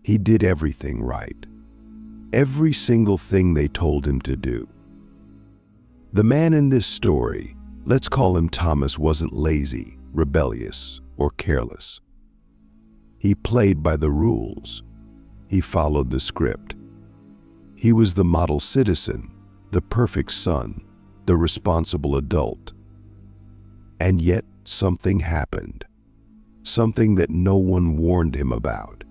He did everything right. Every single thing they told him to do. The man in this story, let's call him Thomas, wasn't lazy, rebellious, or careless. He played by the rules. He followed the script. He was the model citizen, the perfect son, the responsible adult. And yet something happened. Something that no one warned him about.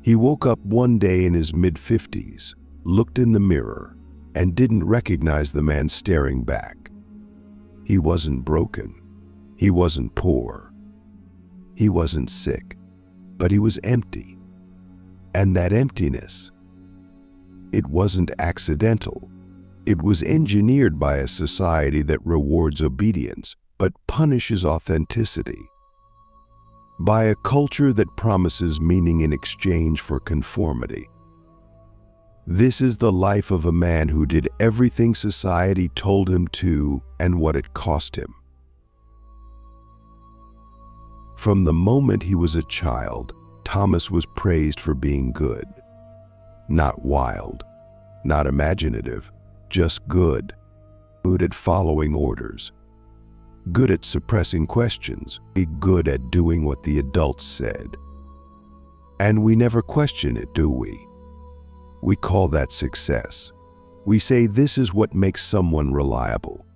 He woke up one day in his mid-50s, looked in the mirror, and didn't recognize the man staring back. He wasn't broken. He wasn't poor. He wasn't sick. But he was empty. And that emptiness, it wasn't accidental. It was engineered by a society that rewards obedience but punishes authenticity. By a culture that promises meaning in exchange for conformity. This is the life of a man who did everything society told him to and what it cost him. From the moment he was a child, Thomas was praised for being good. Not wild, not imaginative, just good. Good at following orders. Good at suppressing questions. Be good at doing what the adults said. And we never question it, do we? We call that success. We say this is what makes someone reliable.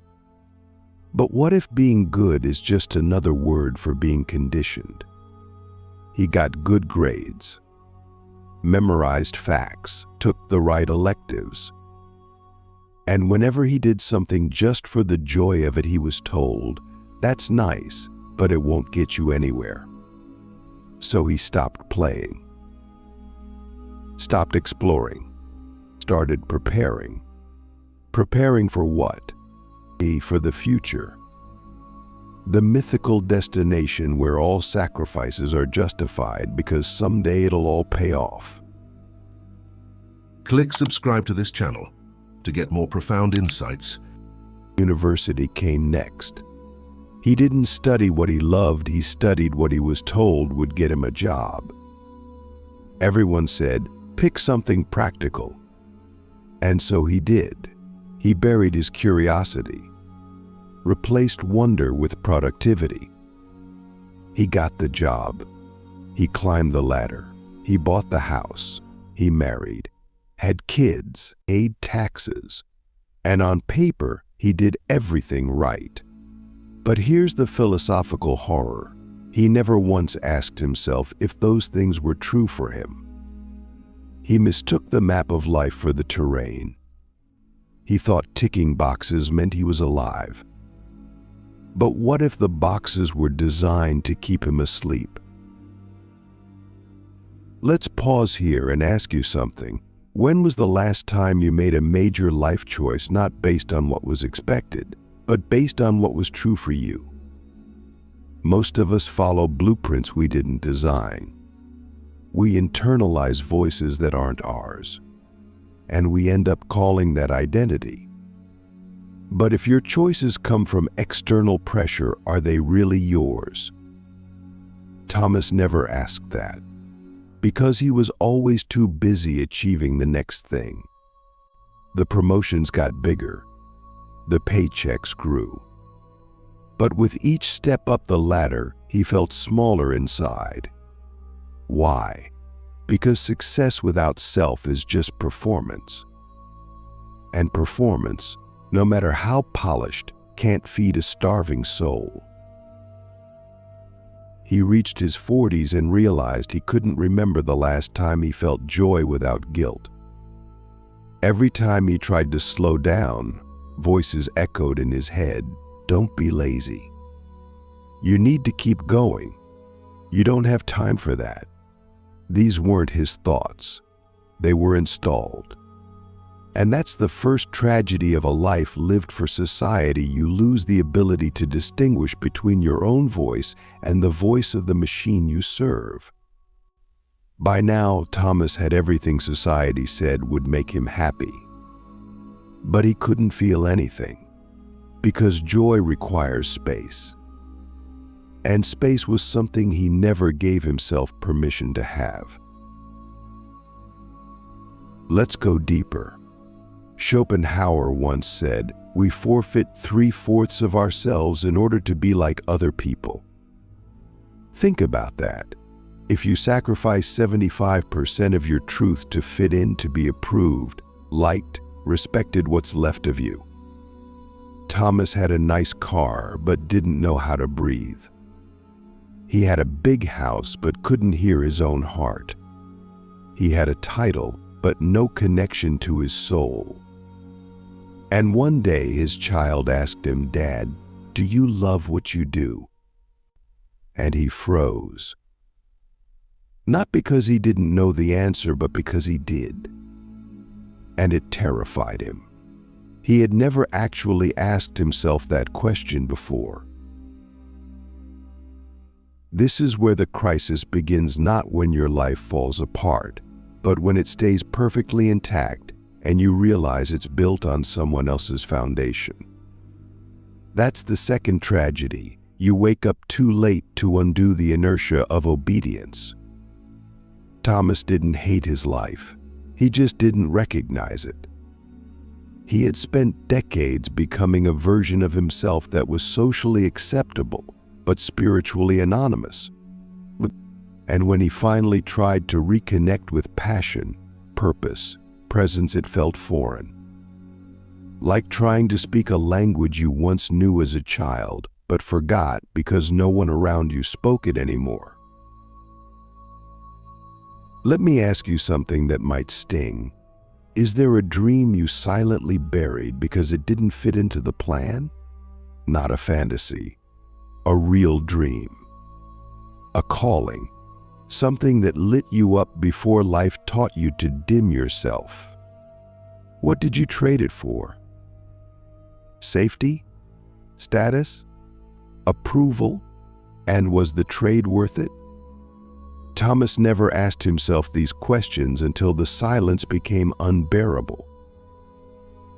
But what if being good is just another word for being conditioned? He got good grades, memorized facts, took the right electives. And whenever he did something just for the joy of it, he was told, that's nice, but it won't get you anywhere. So he stopped playing, stopped exploring, started preparing. Preparing for what? For the future. The mythical destination where all sacrifices are justified because someday it'll all pay off. Click subscribe to this channel to get more profound insights. University came next. He didn't study what he loved, he studied what he was told would get him a job. Everyone said, pick something practical. And so he did. He buried his curiosity, replaced wonder with productivity. He got the job. He climbed the ladder. He bought the house. He married, had kids, paid taxes. And on paper, he did everything right. But here's the philosophical horror. He never once asked himself if those things were true for him. He mistook the map of life for the terrain. He thought ticking boxes meant he was alive. But what if the boxes were designed to keep him asleep? Let's pause here and ask you something. When was the last time you made a major life choice not based on what was expected, but based on what was true for you? Most of us follow blueprints we didn't design. We internalize voices that aren't ours. And we end up calling that identity. But if your choices come from external pressure, are they really yours? Thomas never asked that, because he was always too busy achieving the next thing. The promotions got bigger. The paychecks grew. But with each step up the ladder, he felt smaller inside. Why? Because success without self is just performance. And performance, no matter how polished, can't feed a starving soul. He reached his 40s and realized he couldn't remember the last time he felt joy without guilt. Every time he tried to slow down, voices echoed in his head, "Don't be lazy. You need to keep going. You don't have time for that." These weren't his thoughts. They were installed. And that's the first tragedy of a life lived for society. You lose the ability to distinguish between your own voice and the voice of the machine you serve. By now, Thomas had everything society said would make him happy. But he couldn't feel anything, because joy requires space. And space was something he never gave himself permission to have. Let's go deeper. Schopenhauer once said, "We forfeit 3/4 of ourselves in order to be like other people." Think about that. If you sacrifice 75% of your truth to fit in, to be approved, liked, respected, what's left of you? Thomas had a nice car but didn't know how to breathe. He had a big house but couldn't hear his own heart. He had a title but no connection to his soul. And one day his child asked him, "Dad, do you love what you do?" And he froze. Not because he didn't know the answer, but because he did. And it terrified him. He had never actually asked himself that question before. This is where the crisis begins, not when your life falls apart, but when it stays perfectly intact and you realize it's built on someone else's foundation. That's the second tragedy. You wake up too late to undo the inertia of obedience. Thomas didn't hate his life. He just didn't recognize it. He had spent decades becoming a version of himself that was socially acceptable, but spiritually anonymous. And when he finally tried to reconnect with passion, purpose, presence, it felt foreign. Like trying to speak a language you once knew as a child, but forgot because no one around you spoke it anymore. Let me ask you something that might sting. Is there a dream you silently buried because it didn't fit into the plan? Not a fantasy, a real dream. A calling, something that lit you up before life taught you to dim yourself. What did you trade it for? Safety? Status? Approval? And was the trade worth it? Thomas never asked himself these questions until the silence became unbearable.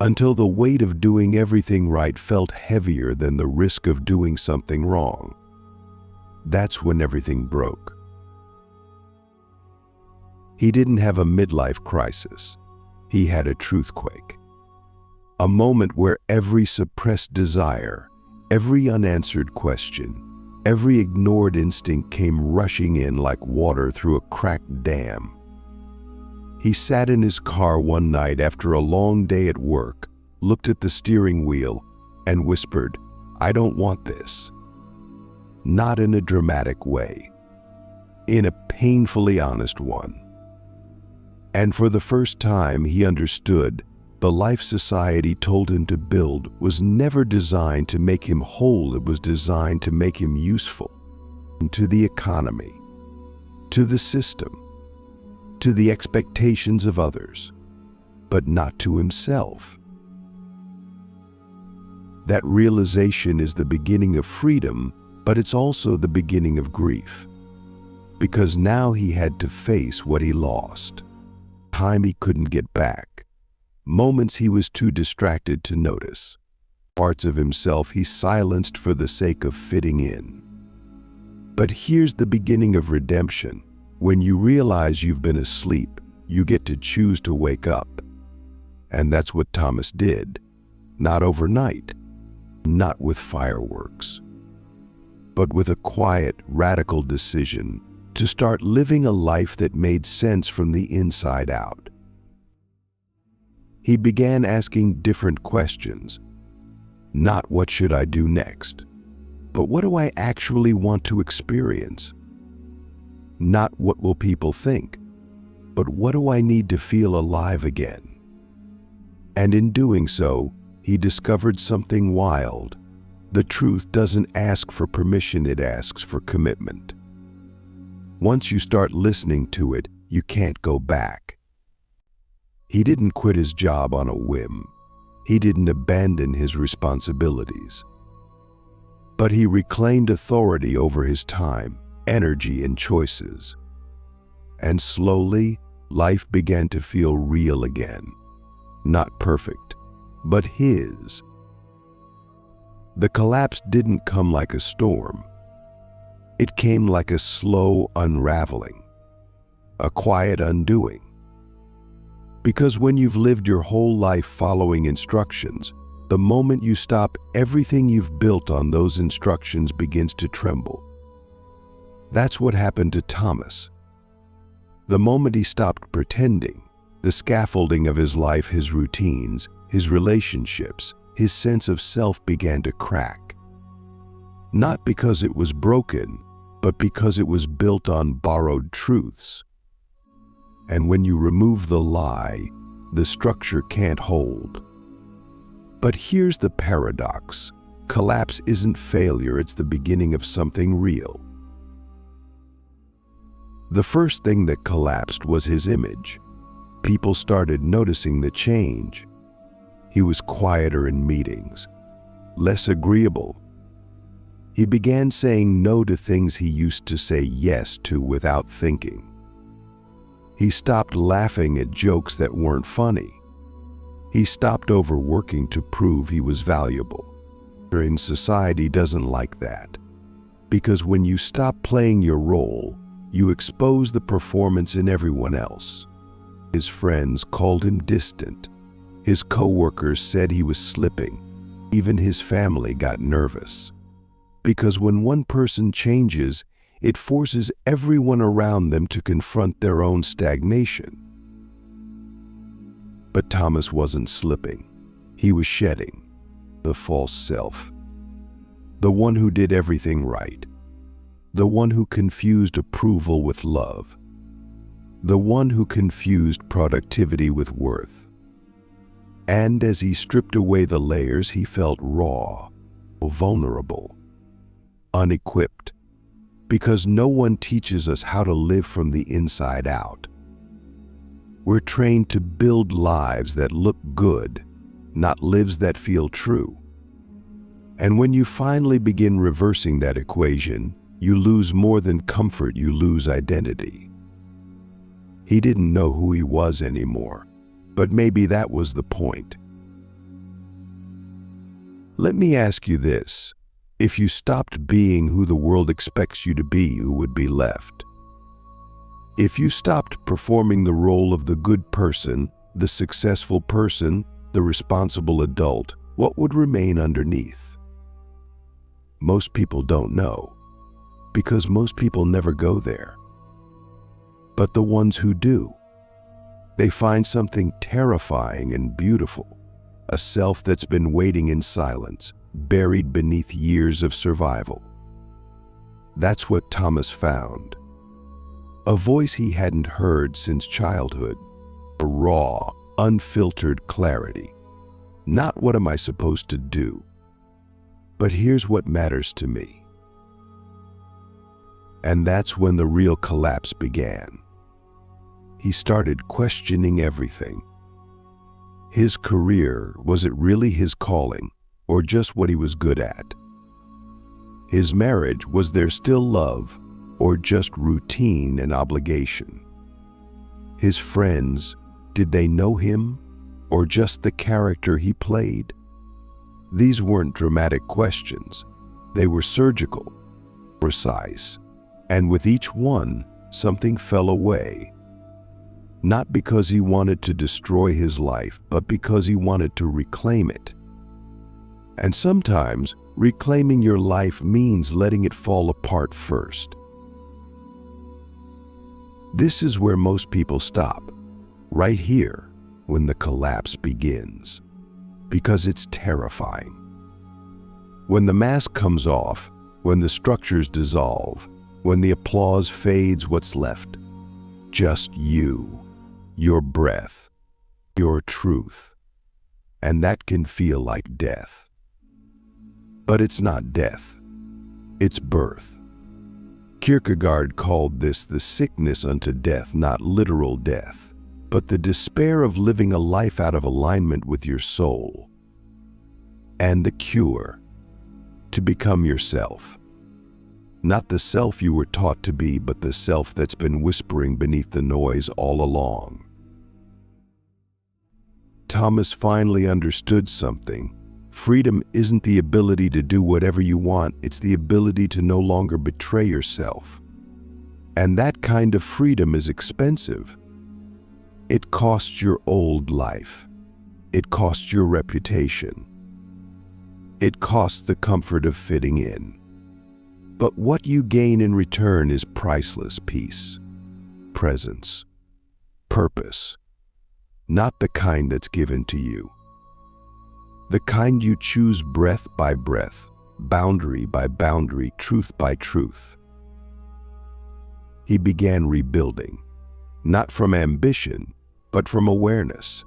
Until the weight of doing everything right felt heavier than the risk of doing something wrong. That's when everything broke. He didn't have a midlife crisis. He had a truthquake. A moment where every suppressed desire, every unanswered question, every ignored instinct came rushing in like water through a cracked dam. He sat in his car one night after a long day at work, looked at the steering wheel, and whispered, "I don't want this." Not in a dramatic way, in a painfully honest one. And for the first time, he understood the life society told him to build was never designed to make him whole. It was designed to make him useful. To the economy, to the system, to the expectations of others, but not to himself. That realization is the beginning of freedom, but it's also the beginning of grief. Because now he had to face what he lost. Time he couldn't get back. Moments he was too distracted to notice. Parts of himself he silenced for the sake of fitting in. But here's the beginning of redemption. When you realize you've been asleep, you get to choose to wake up. And that's what Thomas did. Not overnight, not with fireworks, but with a quiet, radical decision to start living a life that made sense from the inside out. He began asking different questions. Not what should I do next, but what do I actually want to experience? Not what will people think, but what do I need to feel alive again? And in doing so, he discovered something wild. The truth doesn't ask for permission, it asks for commitment. Once you start listening to it, you can't go back. He didn't quit his job on a whim. He didn't abandon his responsibilities. But he reclaimed authority over his time, energy, and choices. And slowly, life began to feel real again. Not perfect, but his. The collapse didn't come like a storm. It came like a slow unraveling, a quiet undoing. Because when you've lived your whole life following instructions, the moment you stop, everything you've built on those instructions begins to tremble. That's what happened to Thomas. The moment he stopped pretending, the scaffolding of his life, his routines, his relationships, his sense of self began to crack. Not because it was broken, but because it was built on borrowed truths. And when you remove the lie, the structure can't hold. But here's the paradox. Collapse isn't failure, it's the beginning of something real. The first thing that collapsed was his image. People started noticing the change. He was quieter in meetings, less agreeable. He began saying no to things he used to say yes to without thinking. He stopped laughing at jokes that weren't funny. He stopped overworking to prove he was valuable. And society doesn't like that. Because when you stop playing your role, you expose the performance in everyone else. His friends called him distant. His coworkers said he was slipping. Even his family got nervous. Because when one person changes, it forces everyone around them to confront their own stagnation. But Thomas wasn't slipping. He was shedding the false self. The one who did everything right. The one who confused approval with love. The one who confused productivity with worth. And as he stripped away the layers, he felt raw, vulnerable, unequipped. Because no one teaches us how to live from the inside out. We're trained to build lives that look good, not lives that feel true. And when you finally begin reversing that equation, you lose more than comfort, you lose identity. He didn't know who he was anymore, but maybe that was the point. Let me ask you this. If you stopped being who the world expects you to be, who would be left? If you stopped performing the role of the good person, the successful person, the responsible adult, what would remain underneath? Most people don't know, because most people never go there. But the ones who do, they find something terrifying and beautiful, a self that's been waiting in silence, buried beneath years of survival. That's what Thomas found. A voice he hadn't heard since childhood. A raw, unfiltered clarity. Not what am I supposed to do, but here's what matters to me. And that's when the real collapse began. He started questioning everything. His career, was it really his calling? Or just what he was good at? His marriage, was there still love, or just routine and obligation? His friends, did they know him, or just the character he played? These weren't dramatic questions. They were surgical, precise, and with each one, something fell away. Not because he wanted to destroy his life, but because he wanted to reclaim it. And sometimes, reclaiming your life means letting it fall apart first. This is where most people stop, right here, when the collapse begins, because it's terrifying. When the mask comes off, when the structures dissolve, when the applause fades, what's left? Just you, your breath, your truth. And that can feel like death. But it's not death, it's birth. Kierkegaard called this the sickness unto death, not literal death, but the despair of living a life out of alignment with your soul. And the cure, to become yourself. Not the self you were taught to be, but the self that's been whispering beneath the noise all along. Thomas finally understood something. Freedom isn't the ability to do whatever you want, it's the ability to no longer betray yourself. And that kind of freedom is expensive. It costs your old life. It costs your reputation. It costs the comfort of fitting in. But what you gain in return is priceless peace, presence, purpose, not the kind that's given to you. The kind you choose breath by breath, boundary by boundary, truth by truth. He began rebuilding, not from ambition, but from awareness.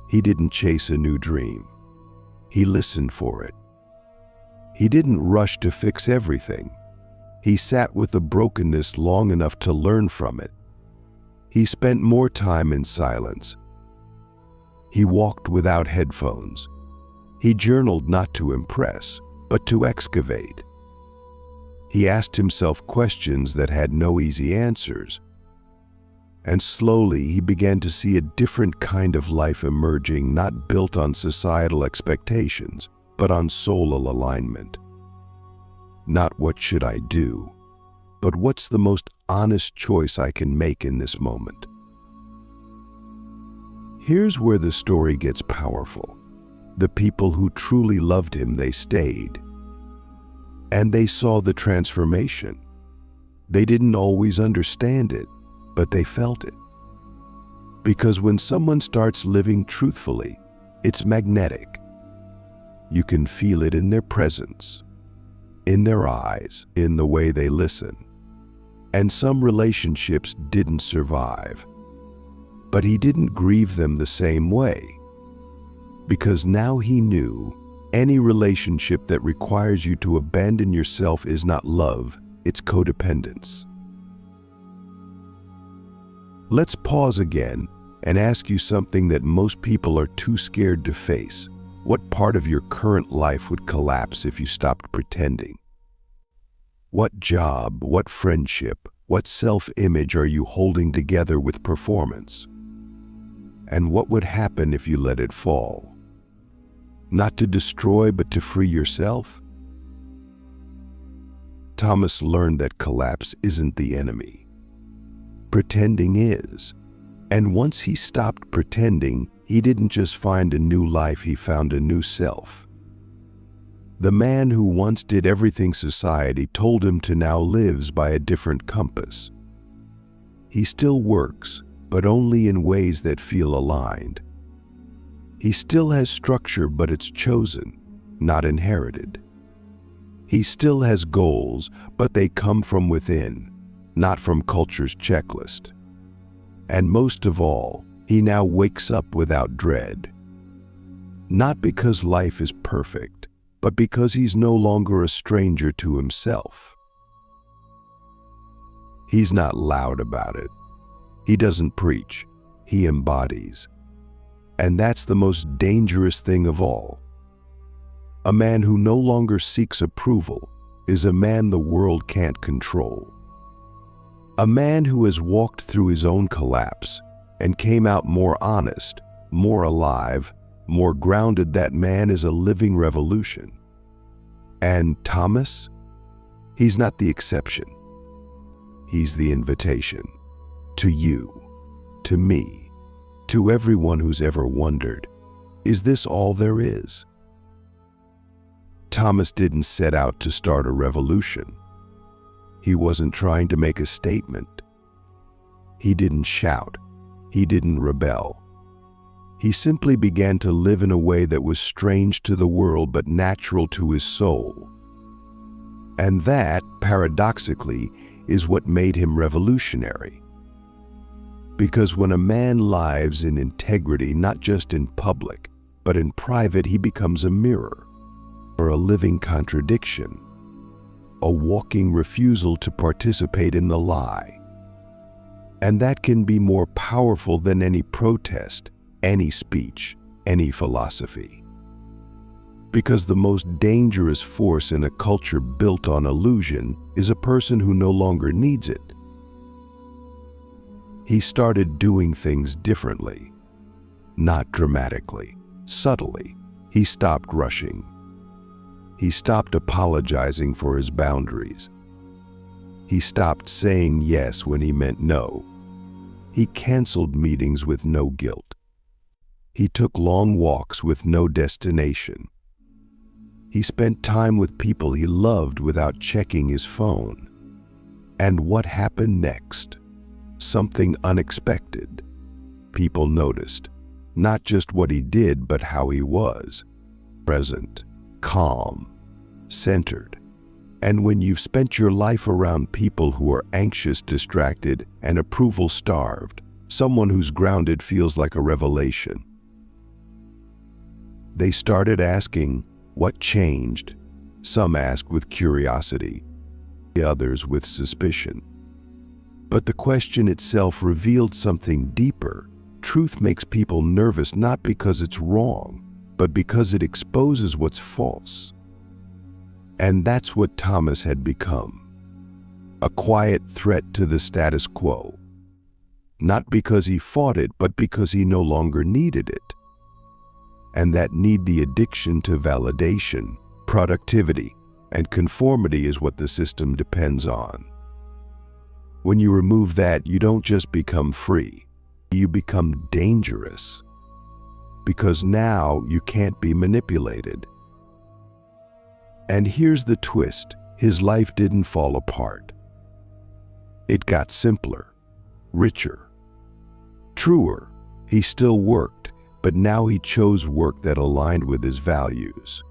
He didn't chase a new dream. He listened for it. He didn't rush to fix everything. He sat with the brokenness long enough to learn from it. He spent more time in silence. He walked without headphones. He journaled not to impress, but to excavate. He asked himself questions that had no easy answers. And slowly he began to see a different kind of life emerging, not built on societal expectations, but on soul alignment. Not what should I do, but what's the most honest choice I can make in this moment. Here's where the story gets powerful. The people who truly loved him, they stayed. And they saw the transformation. They didn't always understand it, but they felt it. Because when someone starts living truthfully, it's magnetic. You can feel it in their presence, in their eyes, in the way they listen. And some relationships didn't survive. But he didn't grieve them the same way. Because now he knew any relationship that requires you to abandon yourself is not love, it's codependence. Let's pause again and ask you something that most people are too scared to face. What part of your current life would collapse if you stopped pretending? What job, what friendship, what self-image are you holding together with performance? And what would happen if you let it fall? Not to destroy, but to free yourself? Thomas learned that collapse isn't the enemy. Pretending is. And once he stopped pretending, he didn't just find a new life, he found a new self. The man who once did everything society told him to now lives by a different compass. He still works, but only in ways that feel aligned. He still has structure, but it's chosen, not inherited. He still has goals, but they come from within, not from culture's checklist. And most of all, he now wakes up without dread. Not because life is perfect, but because he's no longer a stranger to himself. He's not loud about it. He doesn't preach, he embodies. And that's the most dangerous thing of all. A man who no longer seeks approval is a man the world can't control. A man who has walked through his own collapse and came out more honest, more alive, more grounded. That man is a living revolution. And Thomas? He's not the exception. He's the invitation. To you, to me, to everyone who's ever wondered, is this all there is? Thomas didn't set out to start a revolution. He wasn't trying to make a statement. He didn't shout. He didn't rebel. He simply began to live in a way that was strange to the world but natural to his soul. And that, paradoxically, is what made him revolutionary. Because when a man lives in integrity, not just in public, but in private, he becomes a mirror, or a living contradiction, a walking refusal to participate in the lie. And that can be more powerful than any protest, any speech, any philosophy. Because the most dangerous force in a culture built on illusion is a person who no longer needs it. He started doing things differently, not dramatically, subtly. He stopped rushing. He stopped apologizing for his boundaries. He stopped saying yes when he meant no. He canceled meetings with no guilt. He took long walks with no destination. He spent time with people he loved without checking his phone. And what happened next? Something unexpected. People noticed, not just what he did, but how he was. Present, calm, centered. And when you've spent your life around people who are anxious, distracted, and approval-starved, someone who's grounded feels like a revelation. They started asking, what changed? Some asked with curiosity, others with suspicion. But the question itself revealed something deeper. Truth makes people nervous not because it's wrong, but because it exposes what's false. And that's what Thomas had become. A quiet threat to the status quo. Not because he fought it, but because he no longer needed it. And that need, the addiction to validation, productivity, and conformity, is what the system depends on. When you remove that, you don't just become free, you become dangerous. Because now you can't be manipulated. And here's the twist: his life didn't fall apart. It got simpler, richer, truer. He still worked, but now he chose work that aligned with his values.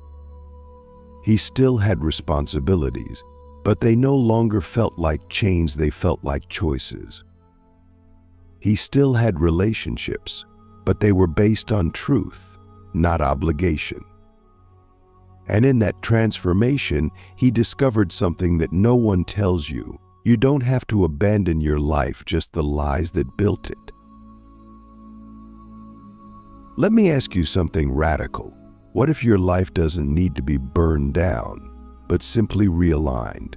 He still had responsibilities, but they no longer felt like chains, they felt like choices. He still had relationships, but they were based on truth, not obligation. And in that transformation, he discovered something that no one tells you. You don't have to abandon your life, just the lies that built it. Let me ask you something radical. What if your life doesn't need to be burned down, but simply realigned?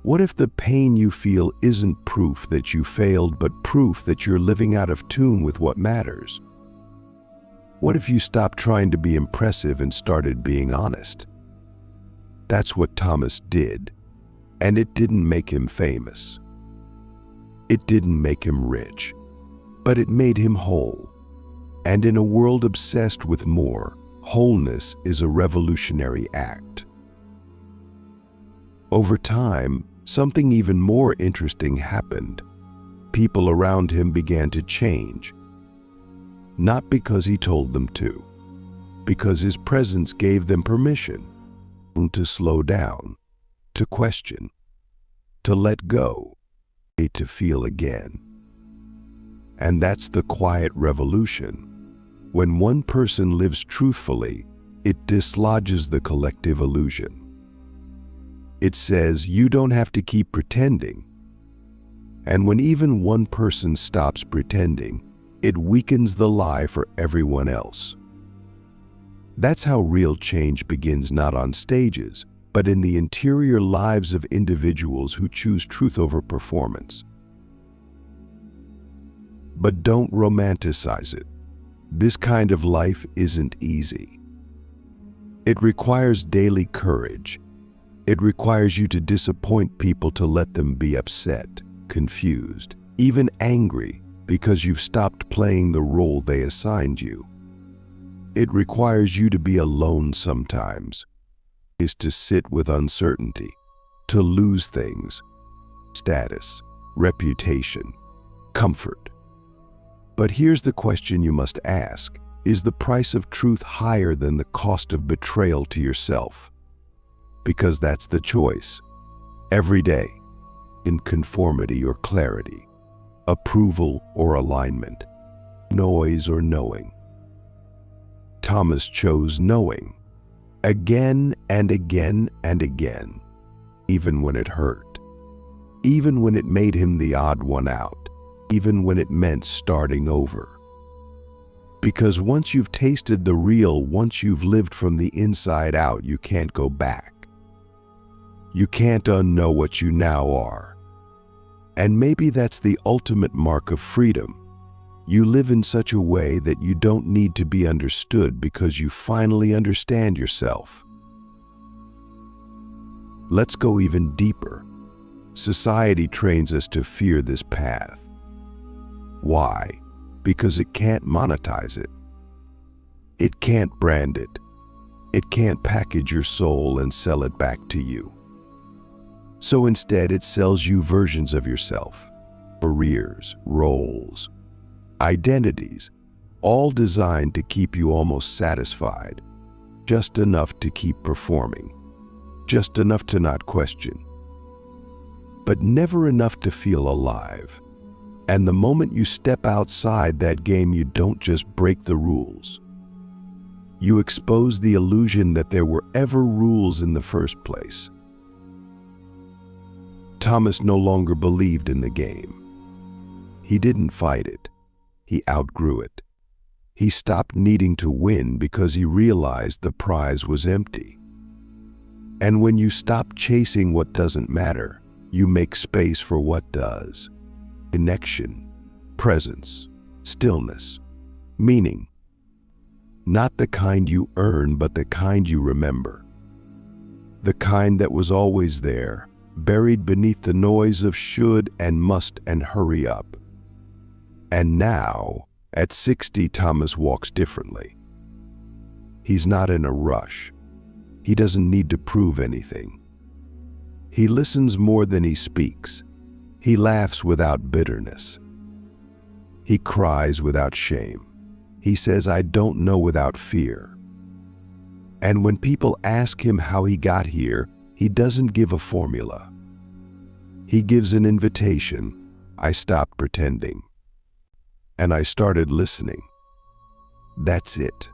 What if the pain you feel isn't proof that you failed, but proof that you're living out of tune with what matters? What if you stopped trying to be impressive and started being honest? That's what Thomas did, and it didn't make him famous. It didn't make him rich, but it made him whole. And in a world obsessed with more, wholeness is a revolutionary act. Over time, something even more interesting happened. People around him began to change. Not because he told them to, because his presence gave them permission to slow down, to question, to let go, to feel again. And that's the quiet revolution. When one person lives truthfully, it dislodges the collective illusion. It says you don't have to keep pretending. And when even one person stops pretending, it weakens the lie for everyone else. That's how real change begins, not on stages, but in the interior lives of individuals who choose truth over performance. But don't romanticize it. This kind of life isn't easy. It requires daily courage. It requires you to disappoint people, to let them be upset, confused, even angry, because you've stopped playing the role they assigned you. It requires you to be alone sometimes, is to sit with uncertainty, to lose things, status, reputation, comfort. But here's the question you must ask: is the price of truth higher than the cost of betrayal to yourself? Because that's the choice. Every day, in conformity or clarity, approval or alignment, noise or knowing. Thomas chose knowing, again and again and again, even when it hurt, even when it made him the odd one out, even when it meant starting over. Because once you've tasted the real, once you've lived from the inside out, you can't go back. You can't unknow what you now are. And maybe that's the ultimate mark of freedom. You live in such a way that you don't need to be understood because you finally understand yourself. Let's go even deeper. Society trains us to fear this path. Why? Because it can't monetize it. It can't brand it. It can't package your soul and sell it back to you. So instead, it sells you versions of yourself, careers, roles, identities, all designed to keep you almost satisfied, just enough to keep performing, just enough to not question, but never enough to feel alive. And the moment you step outside that game, you don't just break the rules. You expose the illusion that there were ever rules in the first place. Thomas no longer believed in the game. He didn't fight it. He outgrew it. He stopped needing to win because he realized the prize was empty. And when you stop chasing what doesn't matter, you make space for what does. Connection, presence, stillness, meaning. Not the kind you earn, but the kind you remember. The kind that was always there, buried beneath the noise of should and must and hurry up. And now, at 60, Thomas walks differently. He's not in a rush. He doesn't need to prove anything. He listens more than he speaks. He laughs without bitterness. He cries without shame. He says, "I don't know," without fear. And when people ask him how he got here, he doesn't give a formula. He gives an invitation. I stopped pretending. And I started listening. That's it.